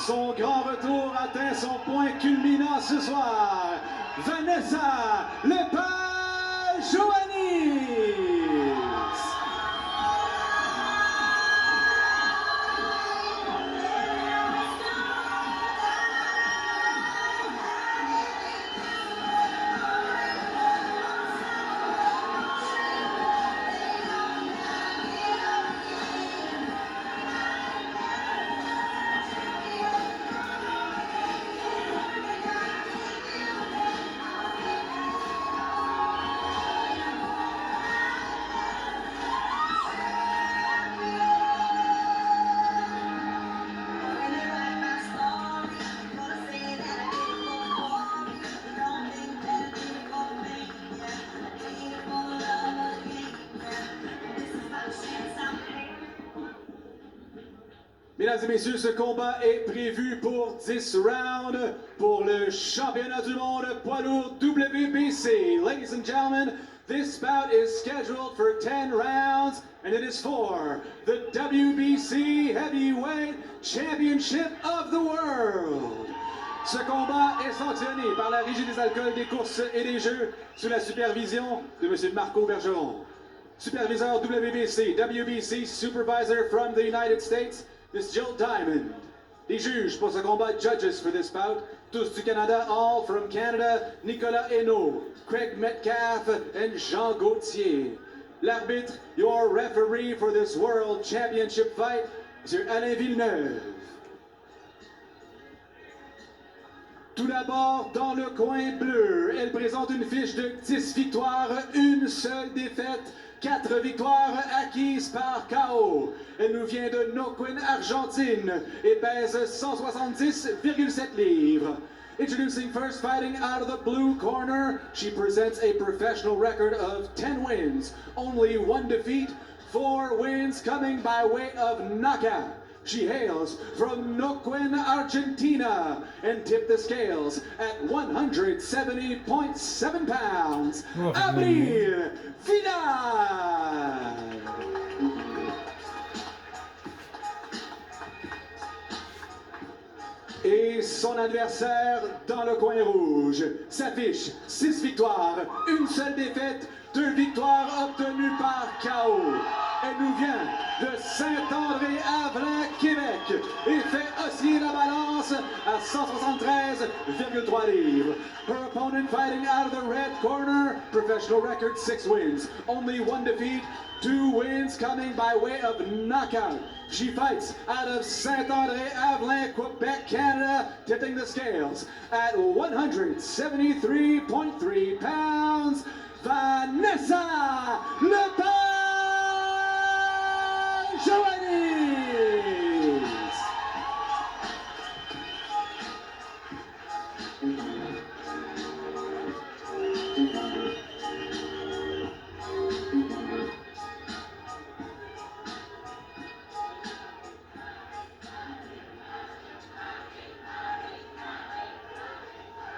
Son grand retour atteint son point culminant ce soir. Vanessa Joannis. Mesdames et messieurs, ce combat est prévu pour 10 rounds pour le championnat du monde poids lourd WBC. Ladies and gentlemen, this bout is scheduled for 10 rounds and it is for the WBC Heavyweight Championship of the World. Ce combat est sanctionné par la Régie des alcools, des courses et des jeux sous la supervision de M. Marco Bergeron. Superviseur WBC Supervisor from the United States, Miss Jill Diamond. Les juges pour ce combat, judges for this bout, tous du Canada, all from Canada, Nicolas Hainaut, Craig Metcalf, and Jean Gauthier. L'arbitre, your referee for this World Championship fight, Monsieur Alain Villeneuve. Tout d'abord, dans le coin bleu, elle présente une fiche de 10 victoires, une seule défaite, 4 victoires acquises par KO. Elle nous vient de Neuquén, Argentine, et pèse 170,7 livres. Introducing first, fighting out of the blue corner, she presents a professional record of 10 wins, only 1 defeat, 4 wins coming by way of knockout. She hails from Neuquén, Argentina, and tipped the scales at 170.7 pounds. Abril Vidal! Et son adversaire dans le coin rouge s'affiche 6 victoires, une seule défaite, 2 victoires obtenues par KO. Elle nous vient de Saint-André-Avelin, Québec, et fait osciller la balance à 173,3 livres. Her opponent fighting out of the red corner, professional record 6 wins, only 1 defeat, 2 wins coming by way of knockout. She fights out of Saint-André-Avelin, Quebec, Canada, tipping the scales at 173.3 pounds. Vanessa Joannis!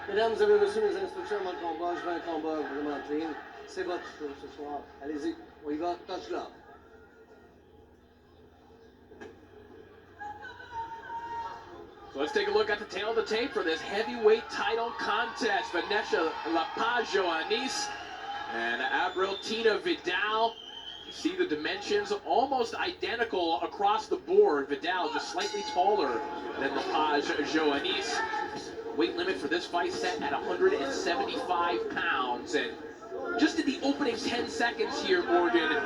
Mesdames et messieurs, mes instructions dans le combat, je veux un combat vraiment clean. C'est votre show ce soir. Allez-y, on y va, touch là. So let's take a look at the tail of the tape for this heavyweight title contest. Vanessa Joannis and Abril Vidal. You see the dimensions almost identical across the board. Vidal just slightly taller than Joannis. Weight limit for this fight set at 175 pounds. And just in the opening 10 seconds here, Morgan,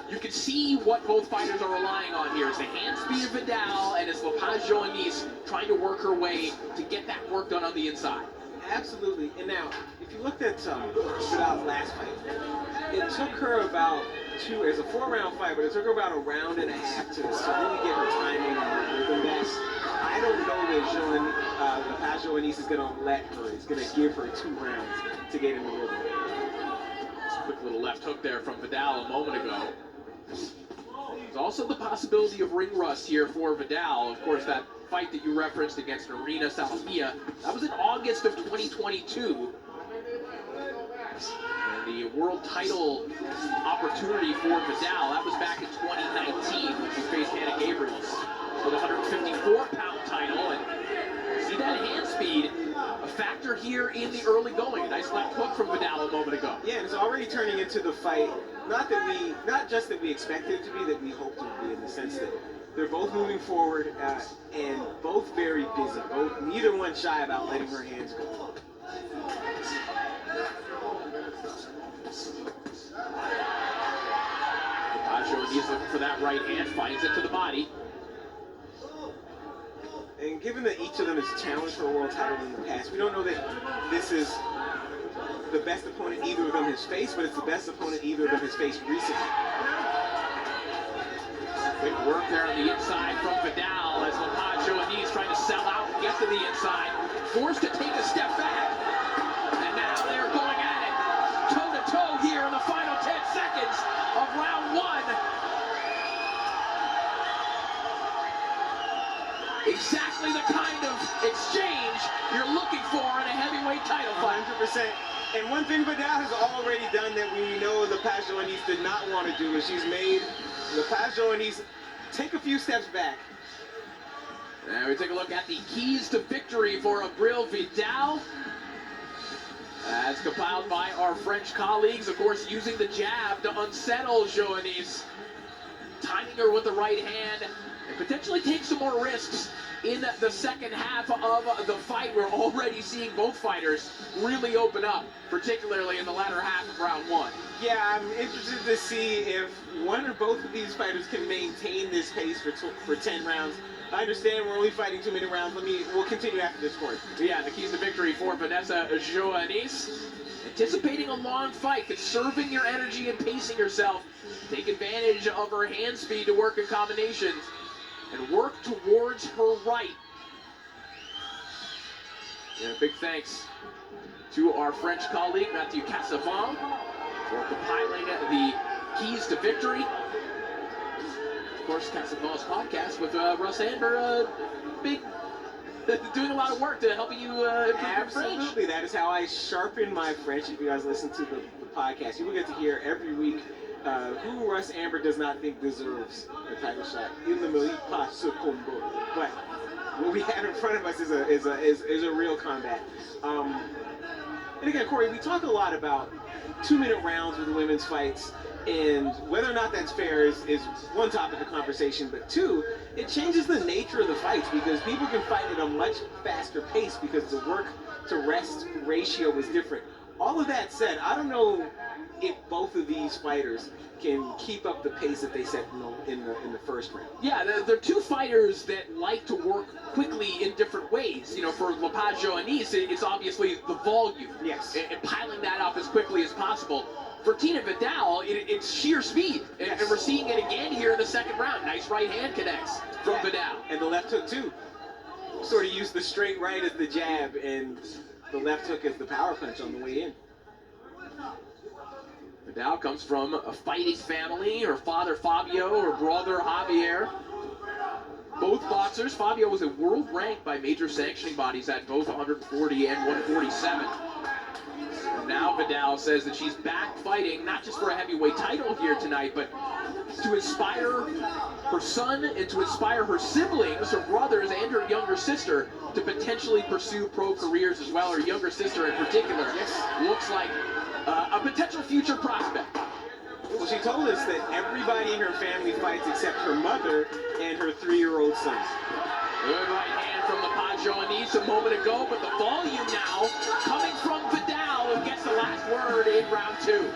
you can see what both fighters are relying on here. It's the hand speed of Vidal and it's Joannis trying to work her way to get that work done on the inside. Absolutely. And now, if you looked at Vidal's last fight, it took her about it's a 4-round fight, but it took her about a round and a half to really get her timing and rhythm best. I don't know that Joannis is going to let her. He's going to give her 2 rounds to get in the rhythm. Quick little left hook there from Vidal a moment ago. There's also the possibility of ring rust here for Vidal. Of course, that fight that you referenced against Arena Salamia, that was in August of 2022. And the world title opportunity for Vidal, that was back in 2019 when she faced Hannah Gabriels for the 154-pound title. And that hand speed a factor here in the early going. A nice left hook from Vidal a moment ago. Yeah, and it's already turning into the fight. Not just that we expected it to be, that we hoped it would be, in the sense that they're both moving forward and both very busy. Neither one shy about letting her hands go. Pajo needs looking for that right hand, finds it to the body. And given that each of them has challenged for a world title in the past, we don't know that this is the best opponent either of them has faced, but it's the best opponent either of them has faced recently. Quick work there on the inside from Vidal as Pajo and he's trying to sell out and get to the inside. Forced to take a step back. And now they're going at it toe-to-toe here in the final 10 seconds of round one. Exactly the kind of exchange you're looking for in a heavyweight title fight. 100%. And one thing Vidal has already done that we know Pajo did not want to do is she's made Pajo take a few steps back. And we take a look at the keys to victory for Abril Vidal. As compiled by our French colleagues, of course, using the jab to unsettle Joannis. Timing her with the right hand and potentially take some more risks in the second half of the fight. We're already seeing both fighters really open up, particularly in the latter half of round one. Yeah, I'm interested to see if one or both of these fighters can maintain this pace for 10 rounds. I understand we're only fighting 2-minute rounds. We'll continue after this court. Yeah, the keys to victory for Vanessa Joannis. Anticipating a long fight, conserving your energy and pacing yourself. Take advantage of her hand speed to work in combinations and work towards her right. And a big thanks to our French colleague, Mathieu Cassavant, for compiling the keys to victory. Of course, Cassavant's podcast with Russ Amber, doing a lot of work to helping you improve your French. Absolutely, that is how I sharpen my French. If you guys listen to the podcast, you will get to hear every week who Russ Amber does not think deserves a title shot. Il ne mérite pas ce combat. But what we have in front of us is a real combat. And again, Corey, we talk a lot about 2-minute rounds with the women's fights, and whether or not that's fair is one topic of conversation, but two, it changes the nature of the fights because people can fight at a much faster pace because the work to rest ratio is different. All of that said, I don't know if both of these fighters can keep up the pace that they set in the first round. Yeah, they're two fighters that like to work quickly in different ways. You know, for Pajo and it's obviously the volume. Yes. And piling that up as quickly as possible. For Tina Vidal, it's sheer speed. Yes. And we're seeing it again here in the second round. Nice right hand connects from Vidal. And the left hook too. Sort of used the straight right as the jab and the left hook as the power punch on the way in. Vidal comes from a fighting family. Her father Fabio, her brother Javier. Both boxers. Fabio was a world ranked by major sanctioning bodies at both 140 and 147. Now Vidal says that she's back fighting, not just for a heavyweight title here tonight, but to inspire her son and to inspire her siblings, her brothers, and her younger sister to potentially pursue pro careers as well. Her younger sister in particular looks like a potential future prospect. Well, she told us that everybody in her family fights except her mother and her 3-year-old son. Good right hand from the Pajo a moment ago, but the volume now coming from Vidal, who gets the last word in round two.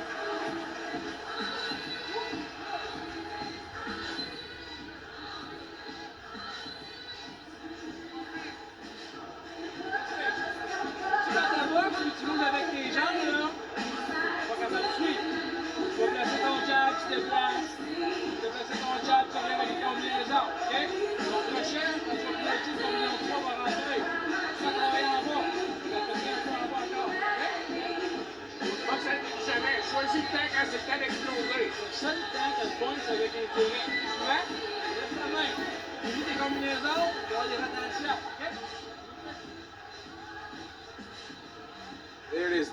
There it is.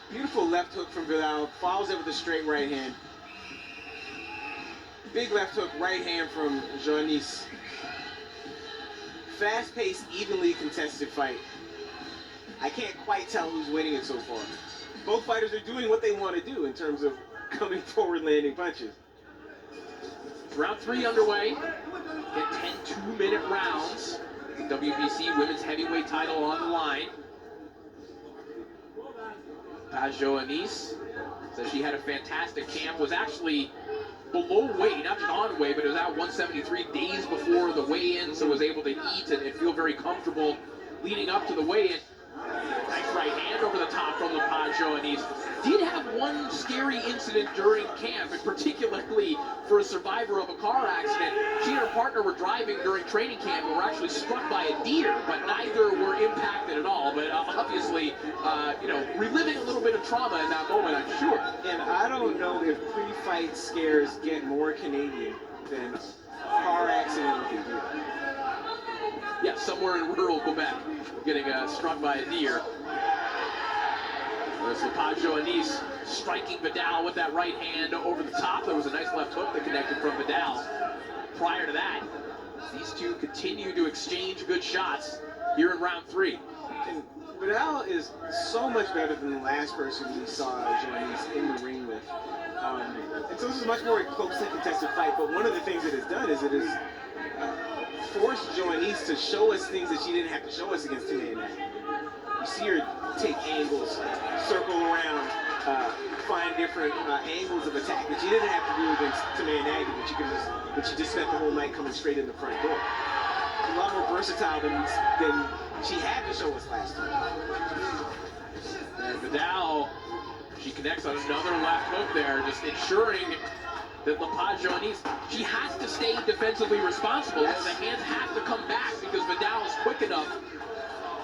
Beautiful left hook from Vidal. Follows it with a straight right hand. Big left hook, right hand from Joannis. fast-paced, evenly contested fight. I can't quite tell who's winning it so far. Both fighters are doing what they want to do in terms of coming forward, landing punches. Round 3 underway. Get 10 two-minute rounds. WBC Women's Heavyweight title on the line. Pajot Anis says she had a fantastic camp. Was actually below weight, not just on weight, but it was at 173 days before the weigh-in, so was able to eat and feel very comfortable leading up to the weigh-in. Nice right hand over the top from the Pajot Anis. Did have one scary incident during camp, and particularly for a survivor of a car accident. She and her partner were driving during training camp and were actually struck by a deer, but neither were impacted at all. But obviously, reliving a little bit of trauma in that moment, I'm sure. And I don't know if pre-fight scares get more Canadian than a car accident with a deer. Yeah, somewhere in rural Quebec, getting struck by a deer. There's Pajot Anis striking Vidal with that right hand over the top. There was a nice left hook that connected from Vidal. Prior to that, these two continue to exchange good shots here in round 3. And Vidal is so much better than the last person we saw Joannis in the ring with. And so this is much more a closely contested fight, but one of the things it has done is it has forced Joannis to show us things that she didn't have to show us against Tamina. You see her take angles, circle around, find different angles of attack that she didn't have to do against Tamina, but she just spent the whole night coming straight in the front door. A lot more versatile than she had to show us last time. And Vidal, she connects on another left hook there, just ensuring that Pajot Anis, she has to stay defensively responsible. Yes. The hands have to come back because Vidal is quick enough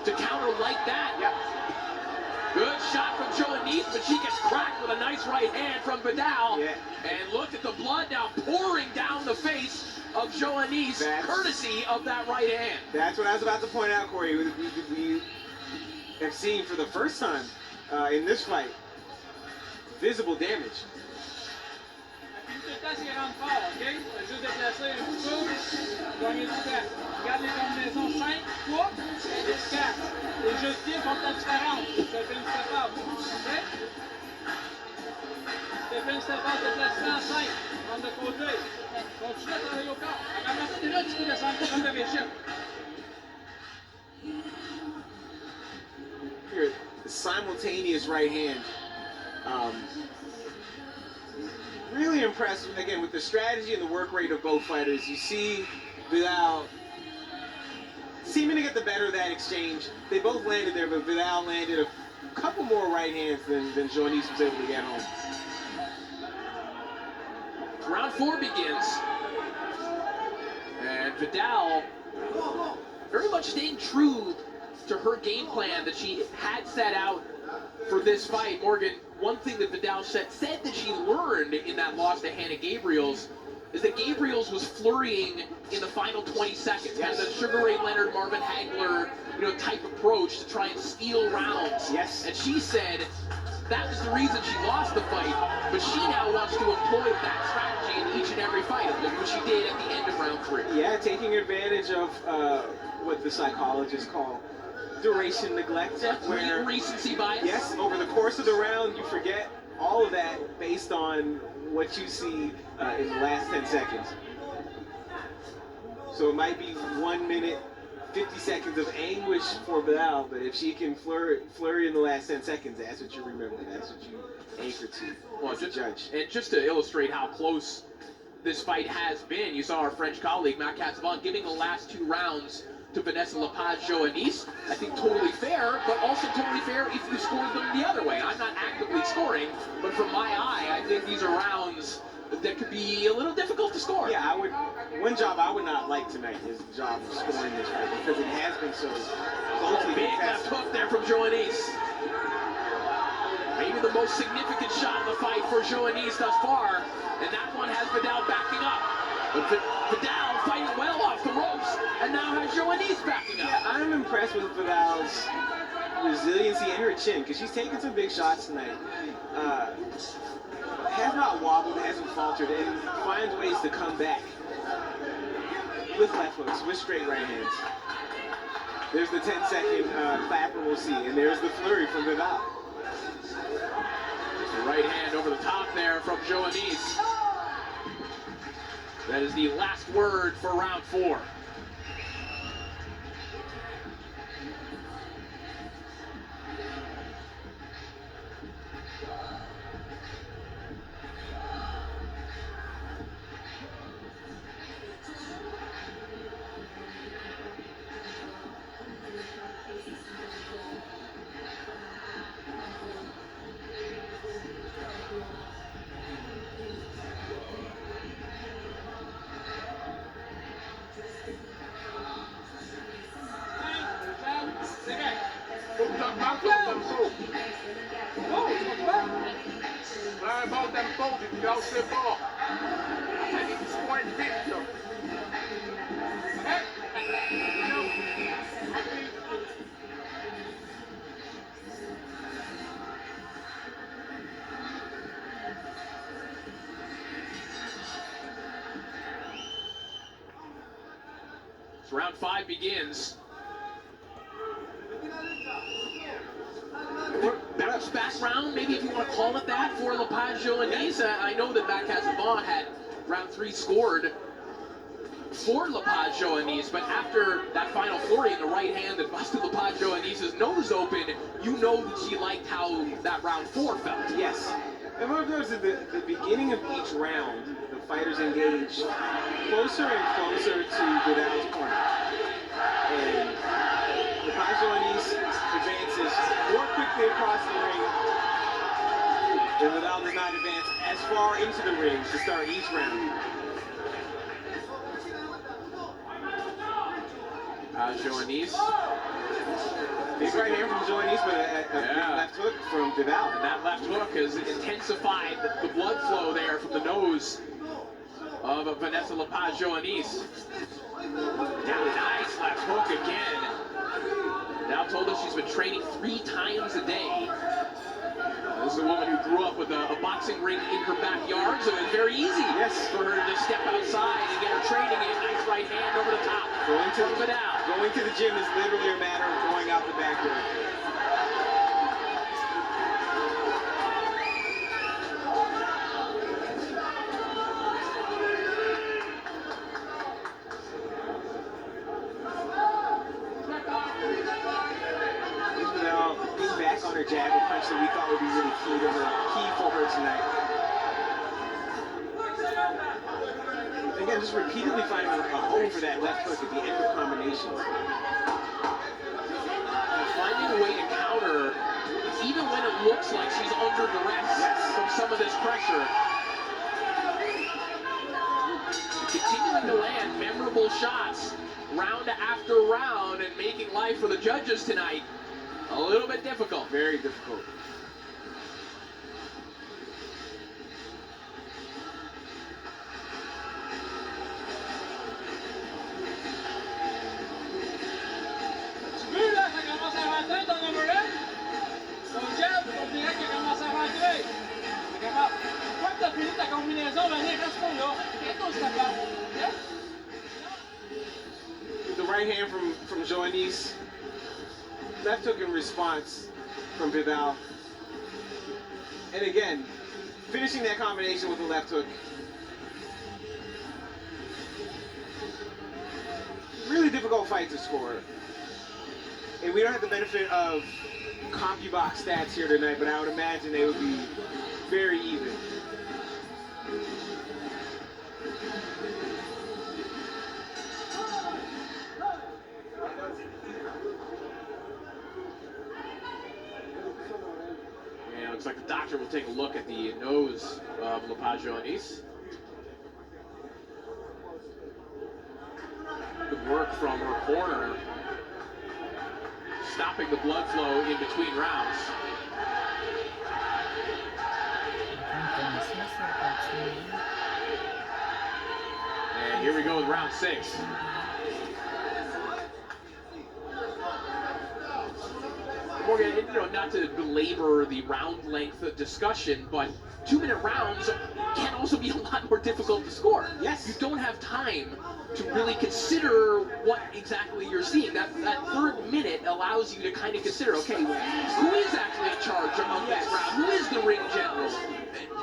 to counter like that. Yep. Good shot from Joannis, but she gets cracked with a nice right hand from Vidal. Yeah. And look at the blood now pouring down the face of Joannis, courtesy of that right hand. That's what I was about to point out, Corey. We have seen for the first time in this fight visible damage. S'il rentre fort, OK? Juste déplacer un petit peu, gagner du temps. Regarde les combinaisons 5, 3 et 4. Les jeux de pied font la différence. Tu fais une step-up, OK? Tu fais une step-up, déplacement 5, rentre de côté. Continue à travailler au corps. Avant ça, déjà, tu peux descendre comme de Béchette. Here, the simultaneous right hand. Really impressed, again, with the strategy and the work rate of both fighters. You see Vidal seeming to get the better of that exchange. They both landed there, but Vidal landed a couple more right hands than Joannis was able to get home. Round 4 begins. And Vidal very much staying true to her game plan that she had set out for this fight. Morgan, one thing that Vidal said that she learned in that loss to Hannah Gabriels is that Gabriels was flurrying in the final 20 seconds. Yes. Had the Sugar Ray Leonard, Marvin Hagler, type approach to try and steal rounds. Yes. And she said that was the reason she lost the fight, but she now wants to employ that strategy in each and every fight, which she did at the end of round 3. Yeah, taking advantage of what the psychologists call duration neglect, where recency bias. Yes, over the course of the round, you forget all of that based on what you see in the last 10 seconds. So it might be 1 minute, 50 seconds of anguish for Vidal, but if she can flurry in the last 10 seconds, that's what you remember. That's what you anchor to. Well, just to illustrate how close this fight has been, you saw our French colleague, Matt Cassavant, giving the last 2 rounds to Vanessa Lepage-Joannis. I think totally fair, but also totally fair if you scored them the other way. I'm not actively scoring, but from my eye, I think these are rounds that could be a little difficult to score. Yeah, one job I would not like tonight is the job of scoring this fight because it has been so closely Big contested. left hook there from Joannis. Maybe the most significant shot in the fight for Joannis thus far, and that one has Vidal backing up. But Vidal fighting well off the ropes, and now has Joannis backing up. Yeah, I'm impressed with Vidal's resiliency and her chin, because she's taken some big shots tonight. Has not wobbled, hasn't faltered, and finds ways to come back with left hooks, with straight right hands. There's the 10-second clapper we'll see, and there's the flurry from Vidal. The right hand over the top there from Joannis. That is the last word for round 4. So round 5 begins. Bounce back round, maybe if you want to call it that, for Lepage Joannis. I know that Matt Casabon had round 3 scored for Lepage Joannis, but after that final flurry in the right hand that busted Lepage Joannis' nose open, you know that she liked how that round 4 felt. Yes. And what goes at the beginning of each round, the fighters engage closer and closer to Vidal's corner. And Lepage Joannis advances more quickly across the ring, and Vidal does not advance as far into the ring to start each round. Joannis. Big right hand from Joannis, but a left hook from Vidal. And that left hook has intensified the blood flow there from the nose of Vanessa Lepage Joannis. Nice left hook again. Now told us she's been training 3 times a day. This is a woman who grew up with a boxing ring in her backyard, so it's very easy for her to step outside and get her training in. Nice right hand over the top. Going to the gym is literally a matter of going out the back door. Being back on her jab, a punch that we thought would be really key for her tonight. Again, just repeatedly finding a home for that left hook at the end of combinations. Finding a way to counter, even when it looks like she's under duress from some of this pressure. Continuing to land memorable shots round after round and making life for the judges tonight a little bit difficult. Very difficult. The right hand from Joannis, left hook in response from Vidal. And again, finishing that combination with the left hook. Really difficult fight to score. And we don't have the benefit of CompuBox stats here tonight, but I would imagine they would be very even. And it looks like the doctor will take a look at the nose of Lepage Joannis. Good work from her corner, stopping the blood flow in between rounds. And here we go with round 6. Morgan, not to belabor the round length discussion, but 2-minute rounds can also be a lot more difficult to score. Yes. You don't have time to really consider what exactly you're seeing. That third minute allows you to kind of consider, okay, who is actually in charge of this round? Who is the ring general?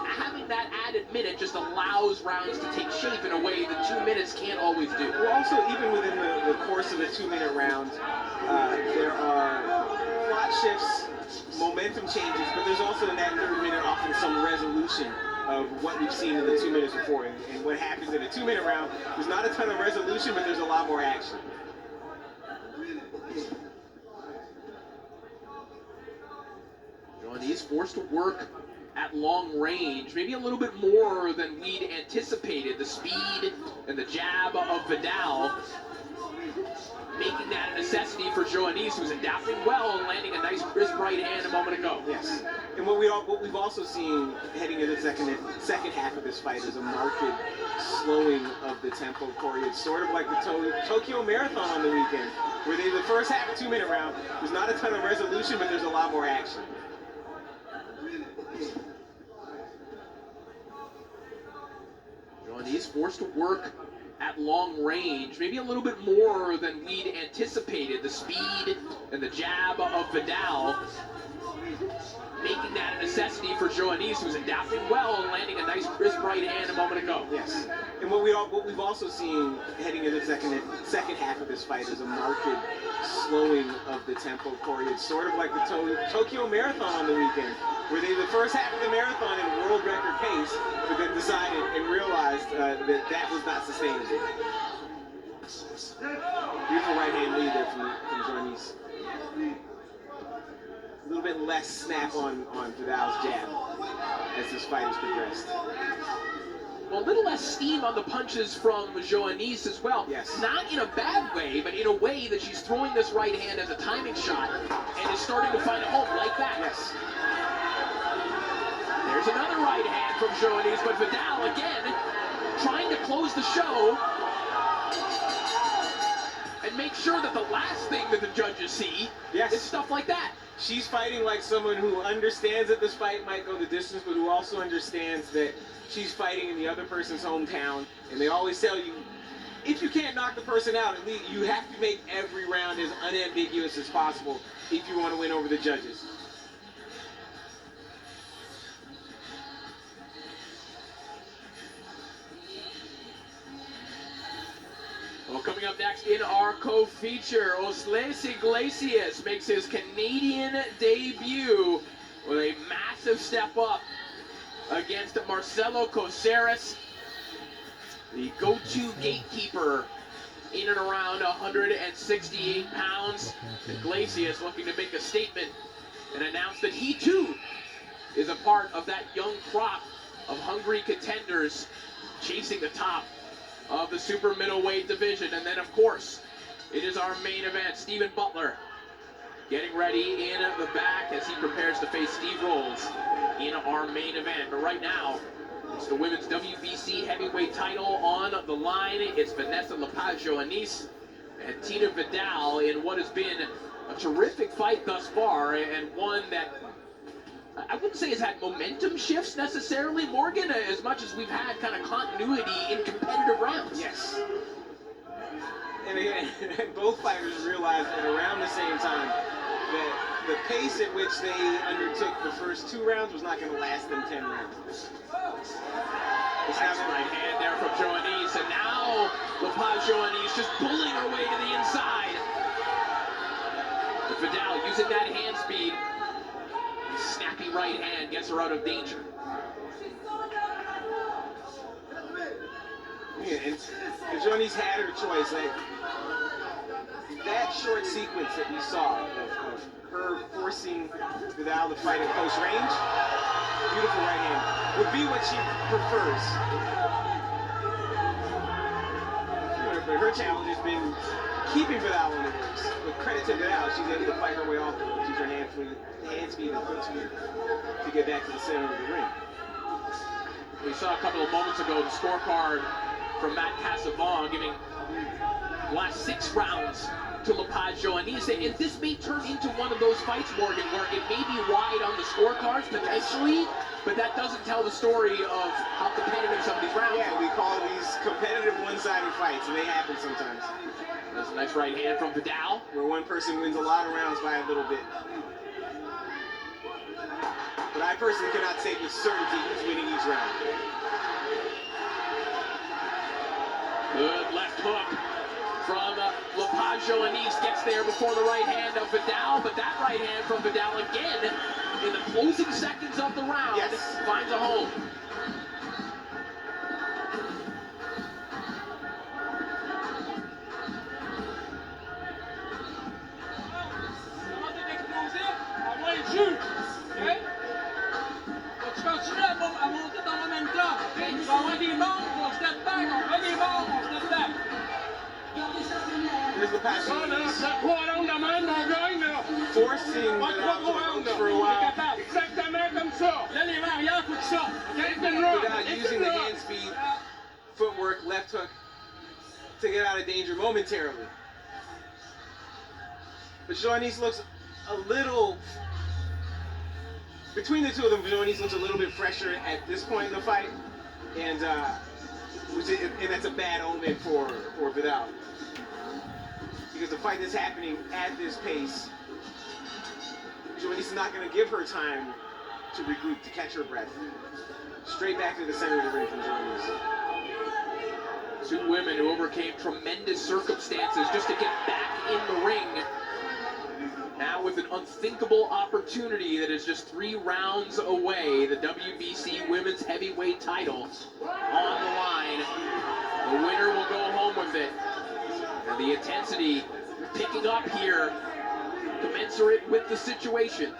Having that added minute just allows rounds to take shape in a way that 2 minutes can't always do. Well, also, even within the course of a 2-minute round, there are plot shifts, momentum changes, but there's also in that third minute often some resolution of what we've seen in the 2 minutes before. And what happens in a 2-minute round, there's not a ton of resolution, but there's a lot more action. He's forced to work at long range, maybe a little bit more than we'd anticipated. The speed and the jab of Vidal making that a necessity for Joannis, who's adapting well and landing a nice crisp right hand a moment ago. Yes, and what we've also seen heading into the second half of this fight is a marked slowing of the tempo, Corey. It's sort of like the Tokyo Marathon on the weekend, where the first half of 2-minute round, there's not a ton of resolution, but there's a lot more action. Joannis forced to work at long range, maybe a little bit more than we'd anticipated. The speed and the jab of Vidal making that a necessity for Joannis, who's adapting well and landing a nice crisp right hand a moment ago. Yes, and what we've also seen heading into the second half of this fight is a marked slowing of the tempo, Corey. It's sort of like the Tokyo Marathon on the weekend, where the first half of the marathon in world record pace, but then decided and realized that was not sustainable. Beautiful right hand lead there from Joannis. A little bit less snap on Vidal's jab as this fight has progressed. Well, a little less steam on the punches from Joannis as well. Yes. Not in a bad way, but in a way that she's throwing this right hand as a timing shot and is starting to find a home like that. Yes. There's another right hand from Joannis, but Vidal again trying to close the show and make sure that the last thing that the judges see is stuff like that. She's fighting like someone who understands that this fight might go the distance, but who also understands that she's fighting in the other person's hometown. And they always tell you, if you can't knock the person out, at least you have to make every round as unambiguous as possible if you want to win over the judges. Well, coming up next in our co-feature, Osles Iglesias makes his Canadian debut with a massive step up against Marcelo Coceres, the go-to gatekeeper in and around 168 pounds. Iglesias looking to make a statement and announce that he too is a part of that young crop of hungry contenders chasing the top of the super middleweight division. And then, of course, it is our main event. Stephen Butler getting ready in the back as he prepares to face Steve Rolls in our main event. But right now, it's the women's WBC heavyweight title on the line. It's Vanessa Lepage-Joannis and Tina Vidal in what has been a terrific fight thus far, and one that I wouldn't say has had momentum shifts necessarily, Morgan, as much as we've had kind of continuity in competitive rounds. Yes. And again, both fighters realized at around the same time that the pace at which they undertook the first 2 rounds was not going to last them 10 rounds. Nice right hand there from Joannis, and now Lepage-Joannis just pulling her way to the inside. But Vidal using that hand speed. Snappy right hand gets her out of danger. Yeah, and Joannis had her choice. That short sequence that we saw of her forcing Vidal to fight at close range, beautiful right hand, would be what she prefers. But her challenge has been keeping Vidal on the ropes. But credit to Vidal, she's able to fight her way off the ropes. Use her hand speed and foot speed to get back to the center of the ring. We saw a couple of moments ago the scorecard from Matt Cassavant giving the last 6 rounds to Lepage Joannese. And this may turn into one of those fights, Morgan, where it may be wide on the scorecards potentially, but that doesn't tell the story of how competitive some of these rounds are. Yeah, we call these competitive one-sided fights, and they happen sometimes. That's a nice right hand from Vidal. Where one person wins a lot of rounds by a little bit. But I personally cannot say with certainty who's winning each round. Good left hook from Lepage Joannese, gets there before the right hand of Vidal, but that right hand from Vidal again in the closing seconds of the round finds a home. Comment t'es explosif, à moins le jus. OK? Donc, tu continues à monter dans le même temps. OK? Tu vas avoir des morts, on step back, on prend des morts, on step back. Here's the pass. Ça, là, ça trois rounds de même, mon gars, là. Forcing Pas Vidal trois to rounds, approach là. for a On est while. capable. Exactement comme ça. Là, les mains arrière, faut que ça. Vidal using the hand speed, footwork, left hook to get out of danger momentarily. But Joannese looks a little, between the two of them, Joannese looks a little bit fresher at this point in the fight, and that's a bad omen for Vidal. Because the fight is happening at this pace, Joannese is not going to give her time to regroup, to catch her breath. Straight back to the center of the ring from Joannese. Two women who overcame tremendous circumstances just to get back in the ring. Now with an unthinkable opportunity that is just 3 rounds away, the WBC Women's Heavyweight title on the line. The winner will go home with it. And the intensity picking up here, commensurate with the situation.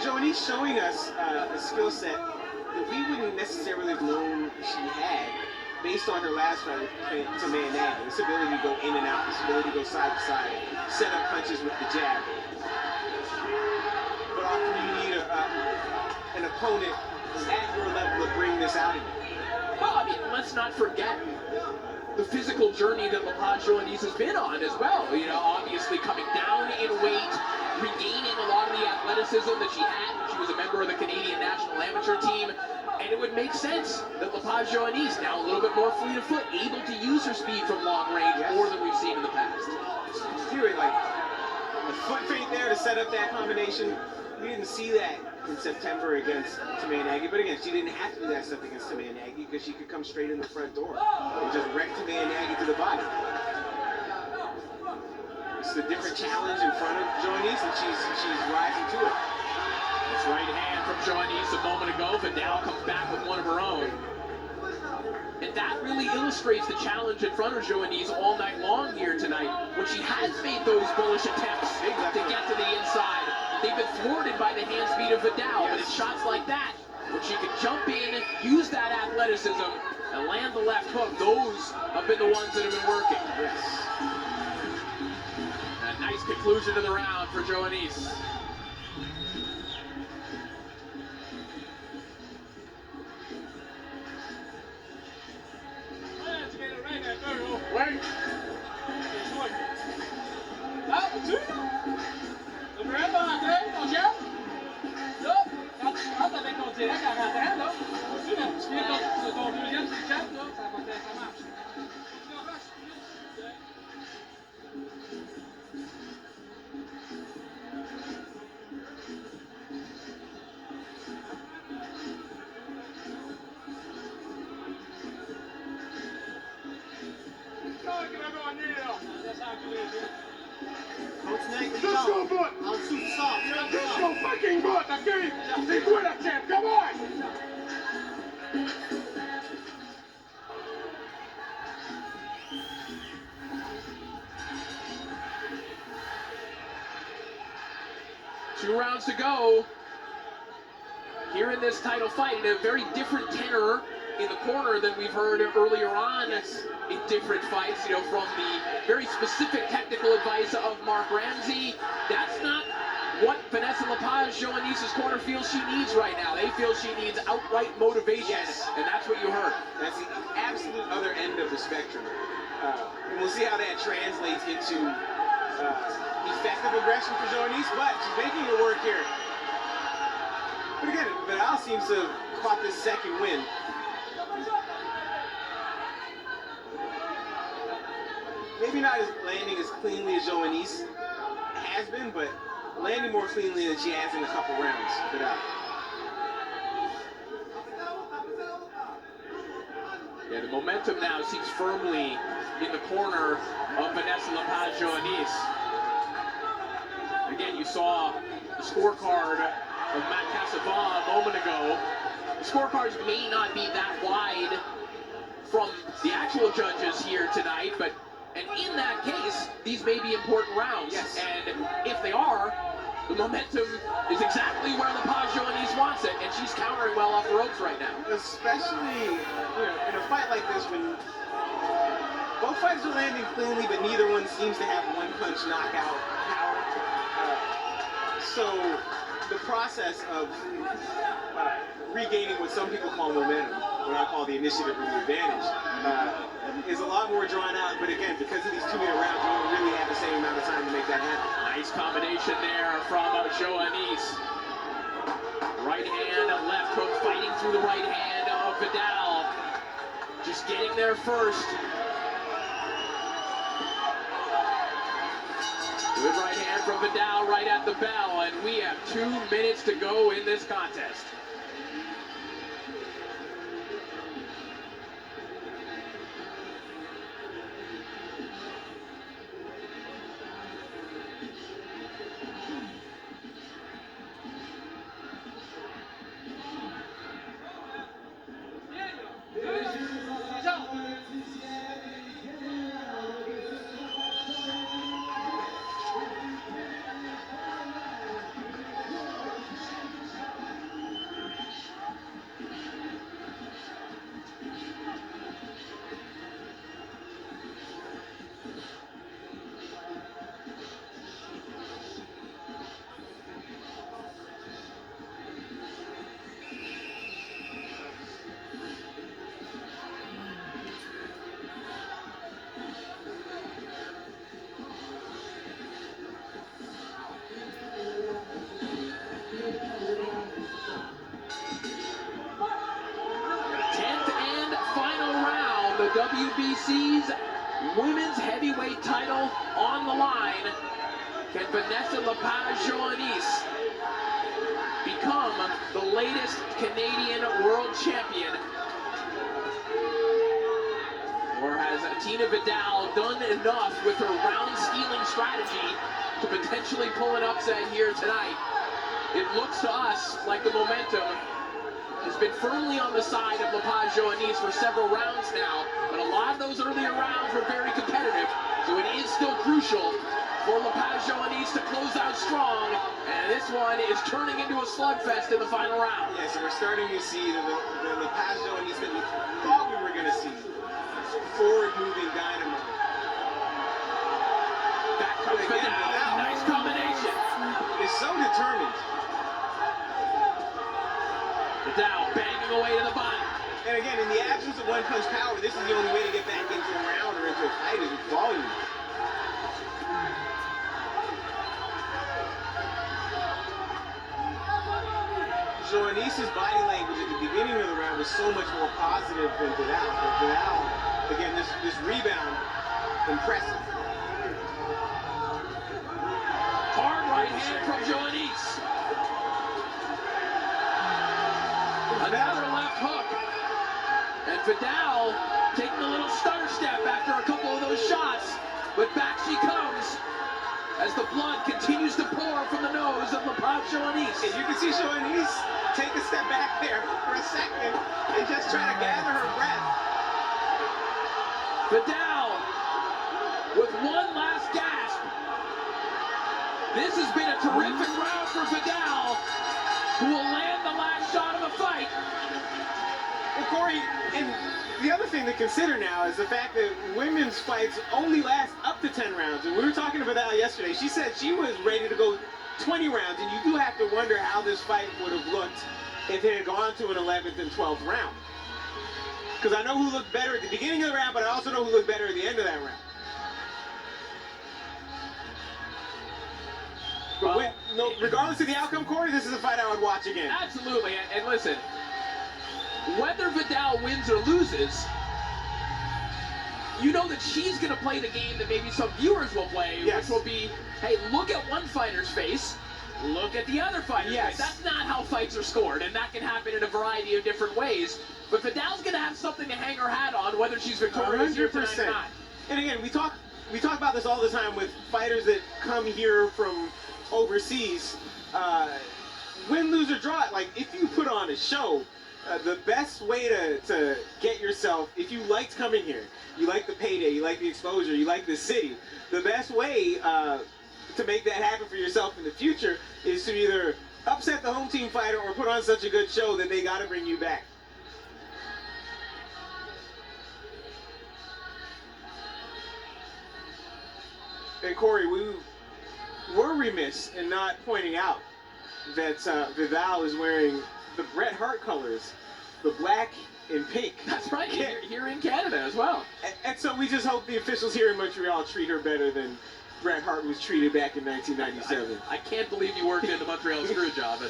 Joannese showing us a skill set that we wouldn't necessarily have known she had based on her last fight to Manag. This ability to go in and out, this ability to go side to side, set up punches with the jab. But often you need an opponent at your level to bring this out of you. Well, I mean, let's not forget the physical journey that Lepage Joannese has been on as well. You know, obviously coming down in weight, regaining a lot of the athleticism that she had when she was a member of the Canadian national amateur team. And it would make sense that Lepage Joannese, now a little bit more fleet of foot, able to use her speed from long range more than we've seen in the past. Hearing like a foot feint there to set up that combination. We didn't see that in September against Tumayanagi, but again, she didn't have to do that stuff against Tumayanagi because she could come straight in the front door and just wreck Tumayanagi to the body. It's a different challenge in front of Joannese, and she's rising to it. This right hand from Joannese a moment ago. Vidal comes back with one of her own. And that really illustrates the challenge in front of Joannese all night long here tonight. When she has made those bullish attempts to get to the inside, they've been thwarted by the hand speed of Vidal. But it's shots like that, when she can jump in, use that athleticism, and land the left hook. Those have been the ones that have been working. Yes. A nice conclusion to the round for Joannese. Ouais. Ah, tu le vraiment rentrer, mon chef? Là, quand tu rentres avec ton direct en rentrant, là, tu viens de ton deuxième C4, là, ça marche. Just go bout! Just go fucking bout, okay? C'est quoi la champ? Come on! Two rounds to go here in this title fight, in a very different tenor in the corner than we've heard earlier on in different fights, from the very specific technical advice of Mark Ramsey. That's not what Vanessa Lepage, Joannice's corner, feels she needs right now. They feel she needs outright motivation, Yes. and that's what you heard. That's the absolute other end of the spectrum. And we'll see how that translates into effective aggression for Joannice, but she's making it work here. But again, Vidal seems to have caught this second win. Maybe not as landing as cleanly as Joannice has been, but landing more cleanly than she has in a couple rounds. Vidal. Yeah, the momentum now seems firmly in the corner of Vanessa Lepage Joannice. Again, you saw the scorecard of Matt Cassavant a moment ago. The scorecards may not be that wide from the actual judges here tonight, but and in that case, these may be important rounds. Yes. And if they are, the momentum is exactly where Lepage Joannice wants it, and she's countering well off the ropes right now. Especially, in a fight like this when both fighters are landing cleanly, but neither one seems to have one-punch knockout power. So the process of regaining what some people call momentum, what I call the initiative or the advantage, is a lot more drawn out. But again, because of these 2-minute rounds, you don't really have the same amount of time to make that happen. Nice combination there from Joannice. Right hand, left hook, fighting through the right hand of Vidal. Just getting there first. Good right hand from Vidal right at the bell, and we have 2 minutes to go in this contest. WBC's women's heavyweight title on the line. Can Vanessa Lepage Joannice become the latest Canadian world champion? Or has Tina Vidal done enough with her round-stealing strategy to potentially pull an upset here tonight? It looks to us like the momentum has been firmly on the side of Lepage Joannice for several rounds now, but a lot of those earlier rounds were very competitive, so it is still crucial for Lepage Joannice to close out strong, and this one is turning into a slugfest in the final round. Yeah, so we're starting to see the Lepage Joannice that we thought we were going to see. Forward-moving dynamo. Back comes Vidal. Nice combination. Is so determined. Vidal banging away to the body. And again, in the absence of one-punch power, this is the only way to get back into a round or into a fight is with volume. Joannice's body language at the beginning of the round was so much more positive than Vidal. But Vidal, again, this rebound, impressive. Hard right hand from Joannice. Another left hook. And Vidal taking a little stutter step after a couple of those shots. But back she comes as the blood continues to pour from the nose of Lepage Joannice. And you can see Joannice take a step back there for a second and just try to gather her breath. Vidal with one last gasp. This has been a terrific round for Vidal, who will land the last shot of the fight. Well, Corey, and the other thing to consider now is the fact that women's fights only last up to 10 rounds. And we were talking to Vidal yesterday. She said she was ready to go 20 rounds, and you do have to wonder how this fight would have looked if it had gone to an 11th and 12th round. Because I know who looked better at the beginning of the round, but I also know who looked better at the end of that round. But regardless of the outcome, Corey, this is a fight I would watch again. Absolutely. And listen, whether Vidal wins or loses, you know that she's going to play the game that maybe some viewers will play, yes. which will be, hey, look at one fighter's face, look at the other fighter's yes. face. That's not how fights are scored, and that can happen in a variety of different ways. But Vidal's going to have something to hang her hat on, whether she's victorious here tonight or not. And again, we talk about this all the time with fighters that come here from overseas. Win, lose, or draw. Like, if you put on a show, the best way to get yourself, if you liked coming here, you like the payday, you like the exposure, you like the city, the best way to make that happen for yourself in the future is to either upset the home team fighter or put on such a good show that they got to bring you back. And Corey, we're remiss in not pointing out that Vidal is wearing the Bret Hart colors, the black and pink. That's right, here in Canada as well. And so we just hope the officials here in Montreal treat her better than Bret Hart was treated back in 1997. I can't believe you worked in the Montreal screw job.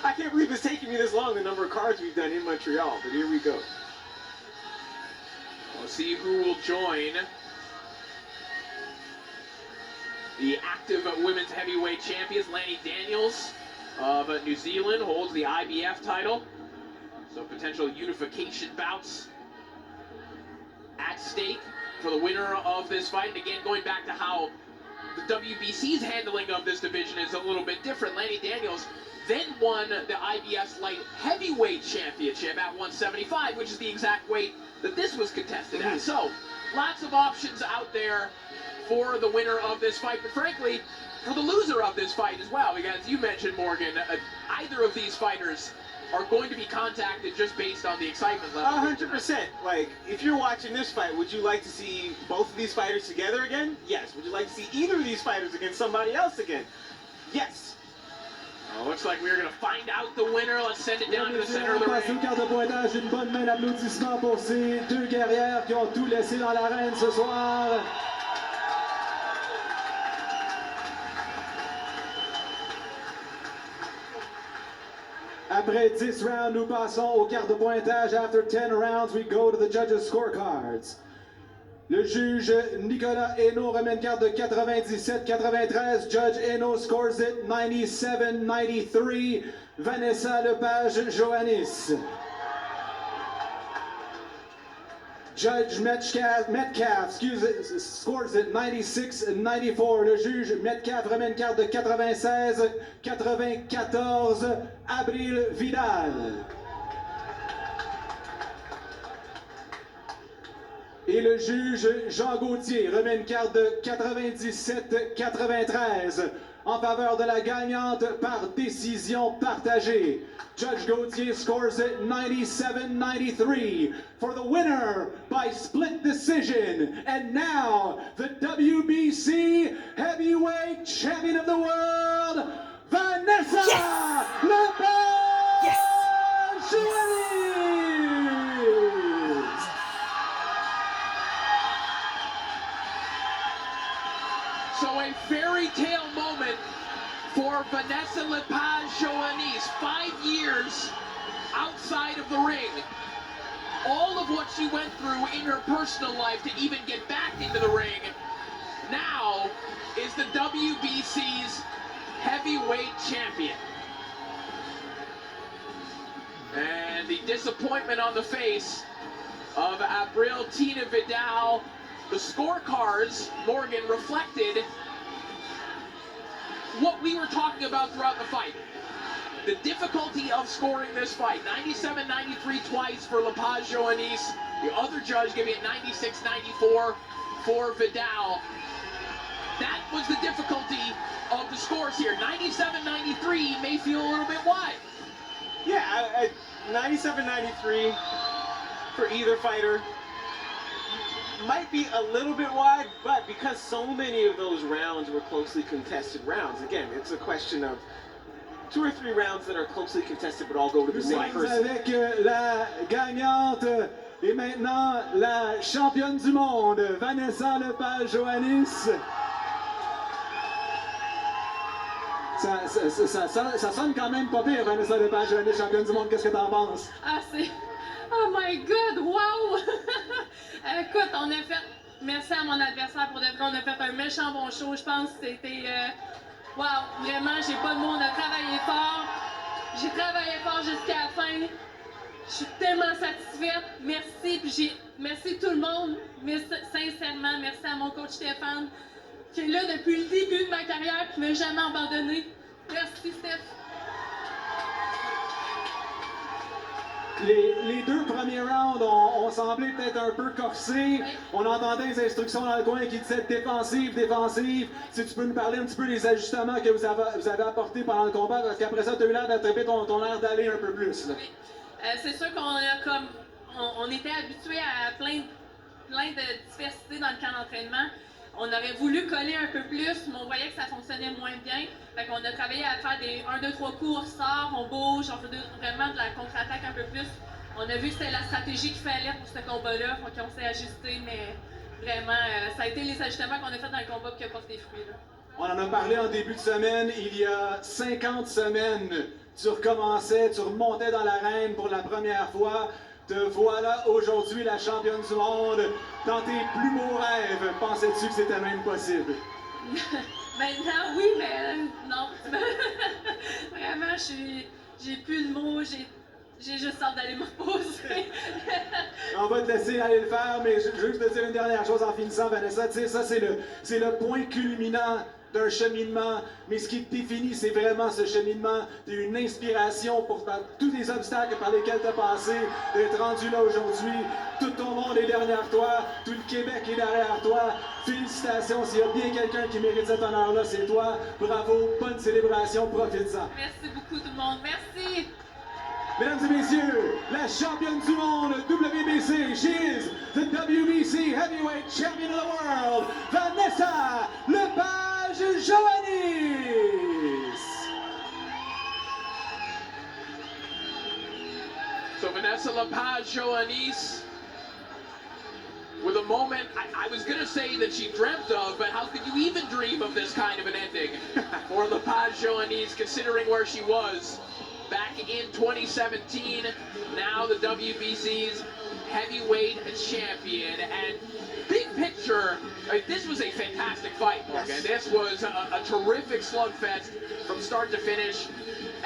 I can't believe it's taking me this long, the number of cards we've done in Montreal, but here we go. We'll see who will join the active women's heavyweight champions. Lanny Daniels of New Zealand holds the IBF title. So potential unification bouts at stake for the winner of this fight. And again, going back to how the WBC's handling of this division is a little bit different. Lanny Daniels then won the IBF's light heavyweight championship at 175, which is the exact weight that this was contested at. So lots of options out there for the winner of this fight, but frankly, for the loser of this fight as well, because you mentioned, Morgan, either of these fighters are going to be contacted just based on the excitement level. 100%. Like, if you're watching this fight, would you like to see both of these fighters together again? Yes. Would you like to see either of these fighters against somebody else again? Yes. Looks like we're going to find out the winner. Let's send it down to the center of the On passe au ring. quart de pointage. Une bonne main d'applaudissement pour ces deux guerrières qui ont tout laissé dans l'arène ce soir. Après 10 rounds, nous passons au quart de pointage. After 10 rounds, we go to the judges' scorecards. Le juge Nicolas Hainaut remet une carte de 97-93. Judge Hainaut scores it 97-93. Vanessa Lepage-Johannis. Judge Metcalf scores it 96-94. Le juge Metcalf remet une carte de 96-94. Abril Vidal. Et le juge Jean Gauthier remet une carte de 97-93 en faveur de la gagnante par décision partagée. Judge Gauthier scores it 97-93 for the winner by split decision. And now, the WBC Heavyweight Champion of the World, Vanessa Lepage! So a fairy tale moment for Vanessa Lepage-Johannis. 5 years outside of the ring. All of what she went through in her personal life to even get back into the ring now is the WBC's heavyweight champion. And the disappointment on the face of Abril Tina Vidal. The scorecards, Morgan, reflected what we were talking about throughout the fight. The difficulty of scoring this fight. 97-93 twice for Lepage-Johannis. The other judge giving it 96-94 for Vidal. That was the difficulty of the scores here. 97-93 may feel a little bit wide. Yeah, 97-93 for either fighter. might be a little bit wide, but because so many of those rounds were closely contested rounds, again, it's a question of 2 or 3 rounds that are closely contested but all go to the Nous same sommes person. avec la gagnante et maintenant la championne du monde, Vanessa Lepage-Johannis. Ça sonne quand même pas pire, Vanessa Lepage-Johannis, championne du monde. Qu'est-ce que t'en penses? Ah, c'est. Oh my god, wow! Écoute, on a fait. Merci à mon adversaire pour de vrai, on a fait un méchant bon show. Je pense que c'était. Wow, vraiment, j'ai pas de mots, on a travaillé fort. J'ai travaillé fort jusqu'à la fin. Je suis tellement satisfaite. Merci, puis merci tout le monde. Mais sincèrement, merci à mon coach Stéphane, qui est là depuis le début de ma carrière, qui m'a jamais abandonné. Merci, Steph. Les 2 premiers rounds ont semblé peut-être un peu corsés. On entendait les instructions dans le coin qui disaient défensive, défensive. Si tu peux nous parler un petit peu des ajustements que vous avez apportés pendant le combat, parce qu'après ça, tu as eu l'air d'attraper ton air d'aller un peu plus. Là. Oui. C'est sûr qu'on a comme. On était habitué à plein de diversité dans le camp d'entraînement. On aurait voulu coller un peu plus, mais on voyait que ça fonctionnait moins bien. Fait qu'on a travaillé à faire des 1, 2, 3 coups, on sort, on bouge, on fait vraiment de la contre-attaque un peu plus. On a vu que c'était la stratégie qu'il fallait pour ce combat-là, donc on s'est ajusté, mais vraiment, ça a été les ajustements qu'on a fait dans le combat qui a porté fruit. Là. On en a parlé en début de semaine. Il y a 50 semaines, tu recommençais, tu remontais dans l'arène pour la première fois. Te voilà aujourd'hui la championne du monde. Dans tes plus beaux rêves, pensais-tu que c'était même possible? Maintenant, oui, mais non. Vraiment, j'ai plus de mots, j'ai juste hâte d'aller me reposer. On va te laisser aller le faire, mais je veux juste te dire une dernière chose en finissant, Vanessa. Tu sais, ça, c'est le point culminant d'un cheminement, mais ce qui te définit, c'est vraiment ce cheminement. Tu es une inspiration pour tous les obstacles par lesquels tu as passé, d'être rendu là aujourd'hui. Tout ton monde est derrière toi, tout le Québec est derrière toi. Félicitations, s'il y a bien quelqu'un qui mérite cet honneur-là, c'est toi. Bravo, bonne célébration, profite-en. Merci beaucoup tout le monde, merci! Mesdames et messieurs, la championne du monde WBC, she is the WBC Heavyweight Champion of the World, Vanessa Lepage-Johannis. So Vanessa Lepage-Johannis, with a moment I was going to say that she dreamt of, but how could you even dream of this kind of an ending for Lepage-Johannis, considering where she was back in 2017, now the WBC's heavyweight champion. And big picture, this was a fantastic fight, Morgan. Yes. This was a terrific slugfest from start to finish.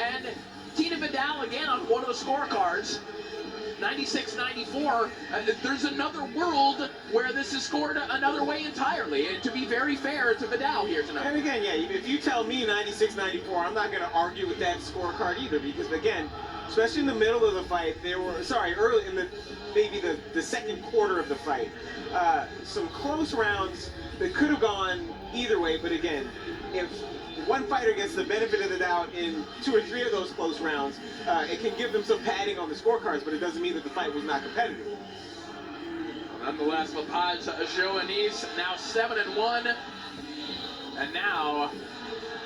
And Tina Vidal, again, on one of the scorecards, 96-94, there's another world where this is scored another way entirely. And to be very fair to Vidal here tonight. And again, yeah, if you tell me 96-94, I'm not going to argue with that scorecard either, because again, especially in the middle of the fight, early in maybe the second quarter of the fight, some close rounds that could have gone either way. But again, if one fighter gets the benefit of the doubt in 2 or 3 of those close rounds, it can give them some padding on the scorecards, but it doesn't mean that the fight was not competitive. Nonetheless, Lepage-Johannis now 7-1, and now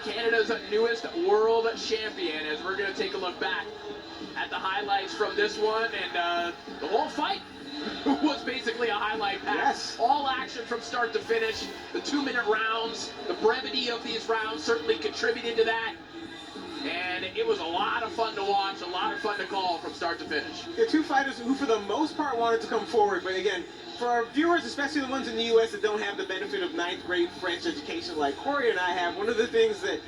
Canada's newest world champion. As we're going to take a look back at the highlights from this one, and the whole fight was basically a highlight pack. Yes. All action from start to finish. The 2-minute rounds, the brevity of these rounds certainly contributed to that. And it was a lot of fun to watch, a lot of fun to call from start to finish. The 2 fighters who, for the most part, wanted to come forward, but again, for our viewers, especially the ones in the U.S. that don't have the benefit of 9th grade French education like Corey and I have, one of the things that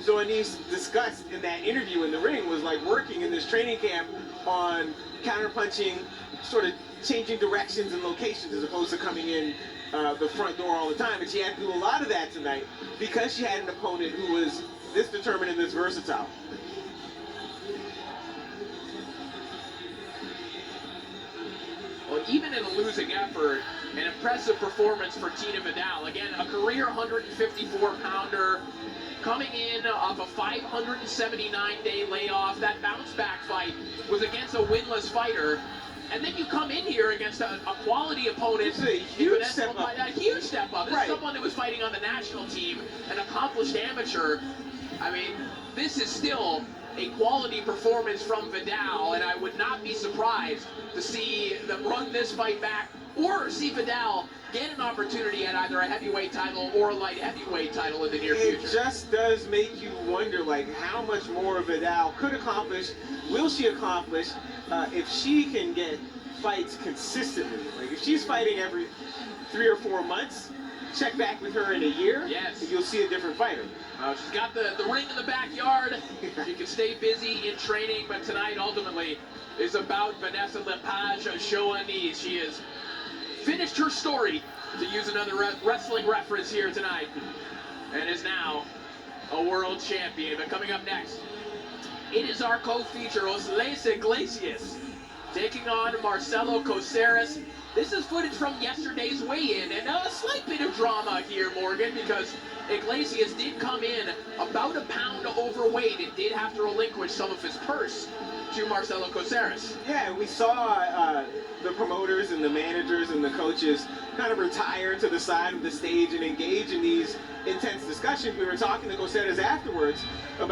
Johannis discussed in that interview in the ring was like working in this training camp on counterpunching, sort of changing directions and locations as opposed to coming in the front door all the time. And she had to do a lot of that tonight because she had an opponent who was this determined and this versatile. Well, even in a losing effort, an impressive performance for Tina Vidal. Again, a career 154-pounder, coming in off a 579-day layoff. That bounce-back fight was against a winless fighter. And then you come in here against a quality opponent. It's a huge Vanessa step up. A huge step up. This Right. is someone that was fighting on the national team, an accomplished amateur. I mean, this is still a quality performance from Vidal, and I would not be surprised to see them run this fight back or see Vidal get an opportunity at either a heavyweight title or a light heavyweight title in the near It future. just does make you wonder, like, how much more Vidal could accomplish. Will she accomplish if she can get fights consistently? Like, if she's fighting every 3 or 4 months, check back with her in a year, Yes. and you'll see a different fighter. She's got the ring in the backyard. She can stay busy in training, but tonight ultimately is about Vanessa Lepage-Joannis. She has finished her story, to use another wrestling reference here tonight, and is now a world champion. But coming up next, it is our co-feature, Osles Iglesias, taking on Marcelo Coceres. This is footage from yesterday's weigh-in, and a slight bit of drama here, Morgan, because Iglesias did come in about a pound overweight and did have to relinquish some of his purse to Marcelo Coceres. Yeah, we saw the promoters and the managers and the coaches kind of retire to the side of the stage and engage in these intense discussions. We were talking to Coceres afterwards about